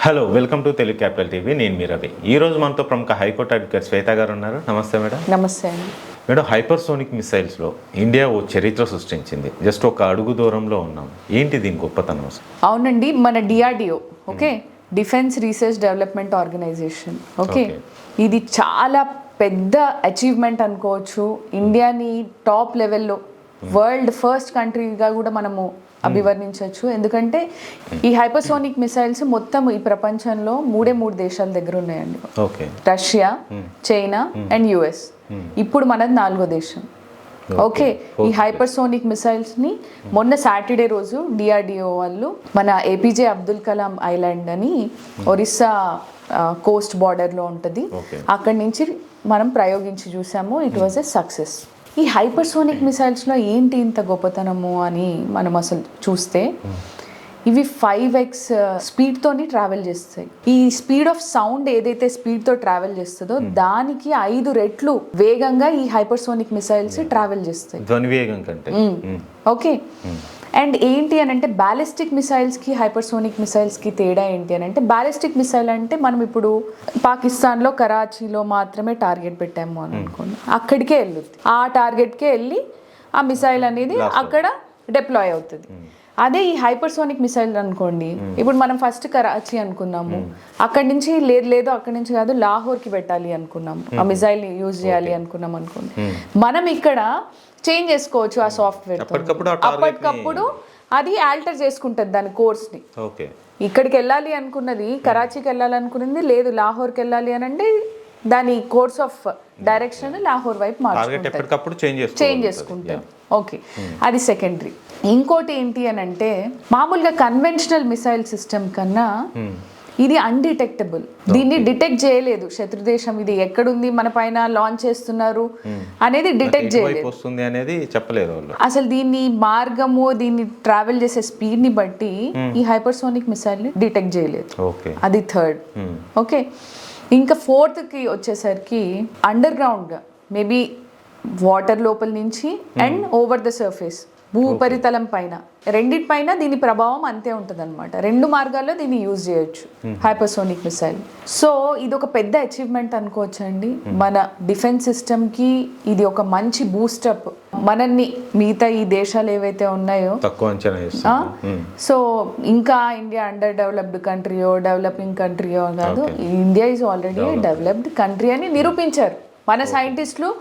Hello, welcome to Telugu capital TV. నేను మీ రవి. ఈ రోజు మనతో ప్రముఖ హైకోర్టు అడ్వకేట్ శ్వేత గారు ఉన్నారు. నమస్తే మేడం. నమస్తే అండి మేడం, హైపర్సోనిక్ మిసైల్స్లో ఇండియా ఓ చరిత్ర సృష్టించింది. జస్ట్ ఒక అడుగు దూరంలో ఉన్నాం. ఏంటి దీని గొప్పతనం? అవునండి, మన DRDO okay, defence research development organisation okay, ఇది చాలా పెద్ద అచీవ్మెంట్ అనుకోవచ్చు. ఇండియాని టాప్ లెవెల్లో వరల్డ్ ఫస్ట్ కంట్రీగా కూడా మనము అభివర్ణించవచ్చు. ఎందుకంటే ఈ హైపర్సోనిక్ మిసైల్స్ మొత్తం ఈ ప్రపంచంలో మూడు దేశాల దగ్గర ఉన్నాయండి. Russia, China and US. ఇప్పుడు మనది 4వ దేశం. ఓకే, ఈ హైపర్సోనిక్ మిసైల్స్ ని మొన్న సాటర్డే రోజు డిఆర్డిఓ వాళ్ళు మన ఏపీజే అబ్దుల్ కలాం ఐలాండ్ అని ఒరిస్సా కోస్ట్ బార్డర్లో ఉంటుంది, అక్కడి నుంచి మనం ప్రయోగించి చూసాము. It was a success. ఈ హైపర్సోనిక్ మిసైల్స్లో ఏంటి ఇంత గొప్పతనము అని మనం అసలు చూస్తే, ఇవి 5x స్పీడ్తోని ట్రావెల్ చేస్తాయి. ఈ స్పీడ్ ఆఫ్ సౌండ్ ఏదైతే స్పీడ్తో ట్రావెల్ చేస్తుందో దానికి 5 రెట్లు వేగంగా ఈ హైపర్సోనిక్ మిసైల్స్ ట్రావెల్ చేస్తాయి, ధ్వని వేగం కంటే. ఓకే, అండ్ ఏంటి అని అంటే బ్యాలిస్టిక్ మిసైల్స్కి హైపర్సోనిక్ మిసైల్స్కి తేడా ఏంటి అని అంటే, బ్యాలిస్టిక్ మిసైల్ అంటే మనం ఇప్పుడు పాకిస్తాన్లో కరాచీలో మాత్రమే టార్గెట్ పెట్టాము అని అనుకోండి, అక్కడికే వెళ్ళుద్ది, ఆ టార్గెట్కే వెళ్ళి ఆ మిసైల్ అనేది అక్కడ డిప్లాయ్ అవుతుంది. అదే ఈ హైపర్సోనిక్ మిసైల్ అనుకోండి, ఇప్పుడు మనం ఫస్ట్ కరాచీ అనుకున్నాము, అక్కడి నుంచి లేదు అక్కడి నుంచి కాదు లాహోర్కి పెట్టాలి అనుకున్నాము, ఆ మిసైల్ యూజ్ చేయాలి అనుకున్నాం అనుకోండి, మనం ఇక్కడ చేంజ్ చేసుకోవచ్చు ఆ సాఫ్ట్వేర్. అప్పటికప్పుడు అది ఆల్టర్ చేసుకుంటుంది దాని కోర్స్ని. ఇక్కడికి వెళ్ళాలి అనుకున్నది, కరాచీకి వెళ్ళాలి అనుకున్నది లేదు లాహోర్కి వెళ్ళాలి అని అంటే దాని కోర్స్ ఆఫ్ డైరెక్షన్ లాహోర్ వైపు చేంజ్ చేసుకుంటుంది. ఓకే, అది సెకండరీ. ఇంకోటి ఏంటి అని అంటే, మామూలుగా కన్వెన్షనల్ మిసైల్ సిస్టమ్ కన్నా ఇది అన్డిటెక్టబుల్. దీన్ని డిటెక్ట్ చేయలేదు శత్రుదేశం, ఇది ఎక్కడుంది మన పైన లాంచ్ చేస్తున్నారు అనేది డిటెక్ట్ చేయలేదు. అసలు దీన్ని మార్గము, దీన్ని ట్రావెల్ చేసే స్పీడ్ ని బట్టి ఈ హైపర్సోనిక్ మిసైల్ ని డిటెక్ట్ చేయలేదు. అది థర్డ్. ఓకే, ఇంకా ఫోర్త్కి వచ్చేసరికి అండర్ గ్రౌండ్గా మేబీ వాటర్ లోపల నుంచి అండ్ ఓవర్ ద సర్ఫేస్ భూ ఉపరితలం పైన రెండిటిపైన దీని ప్రభావం అంతే ఉంటుంది అనమాట. 2 మార్గాల్లో దీన్ని యూజ్ చేయొచ్చు హైపర్సోనిక్ మిసైల్. సో ఇది ఒక పెద్ద అచీవ్మెంట్ అనుకోవచ్చు అండి మన డిఫెన్స్ సిస్టమ్కి. ఇది ఒక మంచి బూస్టప్ మనల్ని మిగతా ఈ దేశాలు ఏవైతే ఉన్నాయో సో ఇంకా ఇండియా అండర్ డెవలప్డ్ కంట్రీయో డెవలపింగ్ కంట్రీయో కాదు, India is already developed country అని నిరూపించారు మన సైంటిస్టులు.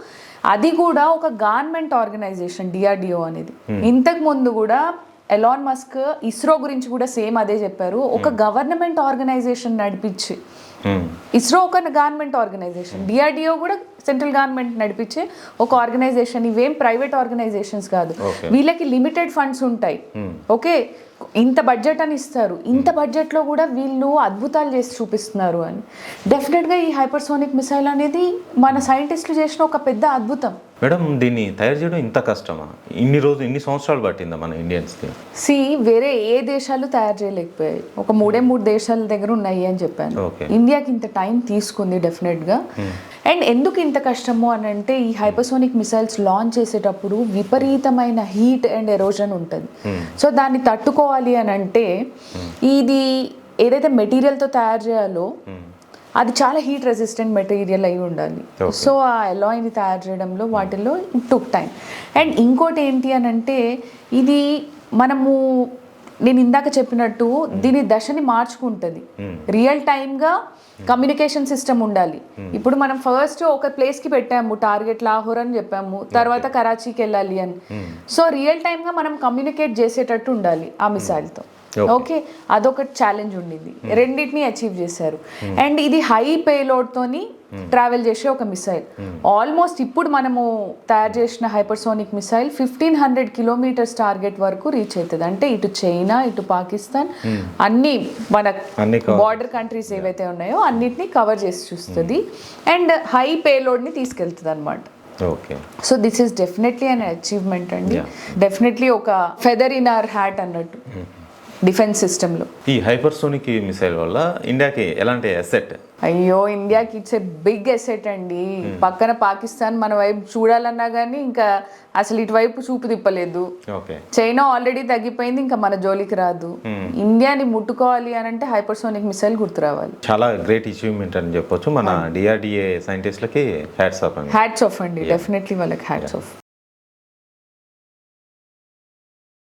అది కూడా ఒక గవర్నమెంట్ ఆర్గనైజేషన్ డిఆర్డిఓ అనేది. ఇంతకు ముందు కూడా ఎలాన్ మస్క్ ఇస్రో గురించి కూడా సేమ్ అదే చెప్పారు, ఒక గవర్నమెంట్ ఆర్గనైజేషన్ నడిపించి. ఇస్రో ఒక గవర్నమెంట్ ఆర్గనైజేషన్, డిఆర్డిఓ కూడా సెంట్రల్ గవర్నమెంట్ నడిపించే ఒక ఆర్గనైజేషన్. ఇవేం ప్రైవేట్ ఆర్గనైజేషన్స్ కాదు, వీళ్ళకి లిమిటెడ్ ఫండ్స్ ఉంటాయి. ఓకే, ఇంత బడ్జెట్ అని ఇస్తారు, ఇంత బడ్జెట్లో కూడా వీళ్ళు అద్భుతాలు చేసి చూపిస్తున్నారు అని. డెఫినెట్గా ఈ హైపర్సోనిక్ మిసైల్ అనేది మన సైంటిస్టులు చేసిన ఒక పెద్ద అద్భుతం. మేడం, దీన్ని తయారు చేయడం ఇంత కష్టమా? ఇన్ని సంవత్సరాలు పట్టిందా మన ఇండియన్స్కి? వేరే ఏ దేశాలు తయారు చేయలేకపోయాయి, ఒక 3 దేశాల దగ్గర ఉన్నాయి అని చెప్పాను. ఇండియాకి ఇంత టైం తీసుకుంది డెఫినెట్గా. అండ్ ఎందుకు ఇంత కష్టము అని అంటే, ఈ హైపర్సోనిక్ మిసైల్స్ లాంచ్ చేసేటప్పుడు విపరీతమైన హీట్ అండ్ ఎరోజన్ ఉంటుంది. సో దాన్ని తట్టుకోవాలి అని అంటే ఇది ఏదైతే మెటీరియల్తో తయారు చేయాలో అది చాలా హీట్ రెసిస్టెంట్ మెటీరియల్ అయి ఉండాలి. సో ఆ అలాయ్ని తయారు చేయడంలో వాటిల్లో ఇట్ టుక్ టైం. అండ్ ఇంకోటి ఏంటి అని అంటే, ఇది నేను ఇందాక చెప్పినట్టు దీని దశని మార్చుకుంటుంది. రియల్ టైమ్గా కమ్యూనికేషన్ సిస్టమ్ ఉండాలి. ఇప్పుడు మనం ఫస్ట్ ఒక ప్లేస్కి పెట్టాము టార్గెట్ లాహోర్ అని చెప్పాము, తర్వాత కరాచీకి వెళ్ళాలి అని. సో రియల్ టైమ్గా మనం కమ్యూనికేట్ చేసేటట్టు ఉండాలి ఆ మిసైల్తో. ఓకే, అదొక ఛాలెంజ్ ఉండింది, రెండింటిని అచీవ్ చేశారు. అండ్ ఇది హై పేలోడ్తోని ట్రావెల్ చేసే ఒక మిసైల్. ఆల్మోస్ట్ ఇప్పుడు మనము తయారు చేసిన హైపర్సోనిక్ మిసైల్ 1500 కిలోమీటర్స్ టార్గెట్ వరకు రీచ్ అవుతుంది. అంటే ఇటు చైనా, ఇటు పాకిస్తాన్, అన్ని మన బార్డర్ కంట్రీస్ ఏవైతే ఉన్నాయో అన్నిటిని కవర్ చేసి చూస్తుంది. అండ్ హై పేలోడ్ని తీసుకెళ్తుంది అనమాట. So this is definitely an achievement అండి, డెఫినెట్లీ ఒక ఫెదర్ ఇన్ అవర్ హ్యాట్ అన్నట్టు డిఫెన్స్ సిస్టంలో. ఈ హైపర్సోనిక్ మిసైల్ వల్ల ఇండియాకి ఎలాంటి అసెట్ అయ్యో ఇండియాకి ఇట్స్ ఏ బిగ్ ఎసెట్ అండి. పక్కన పాకిస్తాన్ మన వైపు చూడాలన్నా కానీ ఇంకా అసలు ఇటువైపు చూపు తిప్పలేదు. ఓకే. చైనా ఆల్రెడీ తగ్గిపోయింది, ఇంకా మన జోలికి రాదు. ఇండియాని ముట్టుకోవాలి అని అంటే హైపర్సోనిక్ మిసైల్ గుర్తు రావాలి. చాలా గ్రేట్ అచీవ్మెంట్ అని చెప్పొచ్చు. మన డిఆర్డిఏ సైంటిస్ట్లకి హ్యాట్స్ ఆఫ్ అండి. హ్యాట్స్ ఆఫ్ అండి, డెఫినెట్లీ వాళ్ళకి హ్యాట్స్ ఆఫ్.